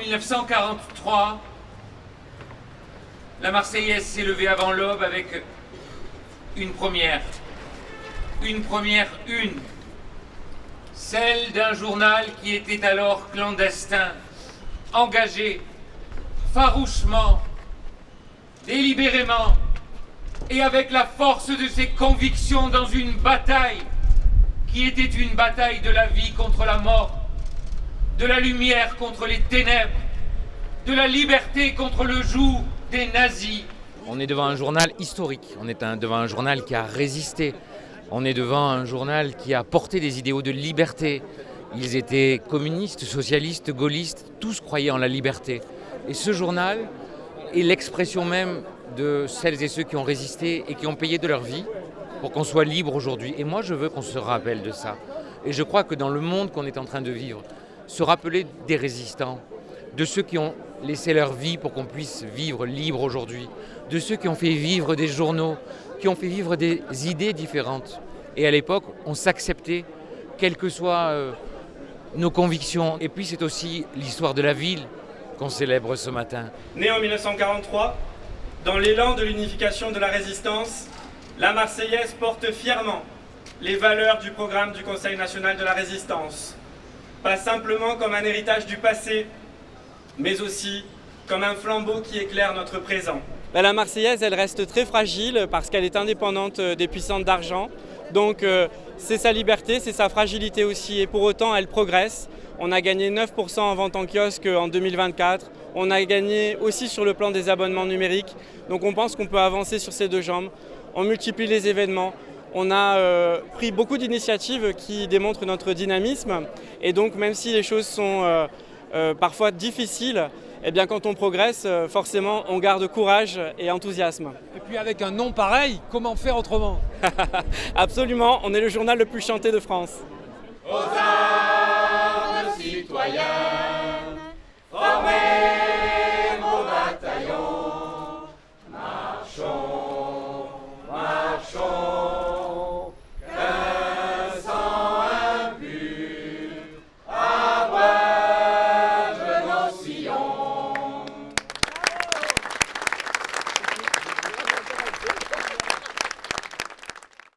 1943, la Marseillaise s'est levée avant l'aube avec une première. Celle d'un journal qui était alors clandestin, engagé, farouchement, délibérément, et avec la force de ses convictions dans une bataille qui était une bataille de la vie contre la mort, de la lumière contre les ténèbres, de la liberté contre le joug des nazis. On est devant un journal historique, on est devant un journal qui a résisté, on est devant un journal qui a porté des idéaux de liberté. Ils étaient communistes, socialistes, gaullistes, tous croyaient en la liberté. Et ce journal est l'expression même de celles et ceux qui ont résisté et qui ont payé de leur vie pour qu'on soit libre aujourd'hui. Et moi, je veux qu'on se rappelle de ça. Et je crois que dans le monde qu'on est en train de vivre, se rappeler des résistants, de ceux qui ont laissé leur vie pour qu'on puisse vivre libre aujourd'hui, de ceux qui ont fait vivre des journaux, qui ont fait vivre des idées différentes. Et à l'époque, on s'acceptait, quelles que soient nos convictions. Et puis c'est aussi l'histoire de la ville qu'on célèbre ce matin. Née en 1943, dans l'élan de l'unification de la résistance, la Marseillaise porte fièrement les valeurs du programme du Conseil national de la résistance. Pas simplement comme un héritage du passé, mais aussi comme un flambeau qui éclaire notre présent. La Marseillaise, elle reste très fragile parce qu'elle est indépendante des puissances d'argent. Donc c'est sa liberté, c'est sa fragilité aussi. Et pour autant, elle progresse. On a gagné 9% en vente en kiosque en 2024. On a gagné aussi sur le plan des abonnements numériques. Donc on pense qu'on peut avancer sur ces deux jambes. On multiplie les événements. On a pris beaucoup d'initiatives qui démontrent notre dynamisme. Et donc même si les choses sont parfois difficiles, eh bien, quand on progresse, forcément, on garde courage et enthousiasme. Et puis avec un nom pareil, comment faire autrement? Absolument, on est le journal le plus chanté de France. Aux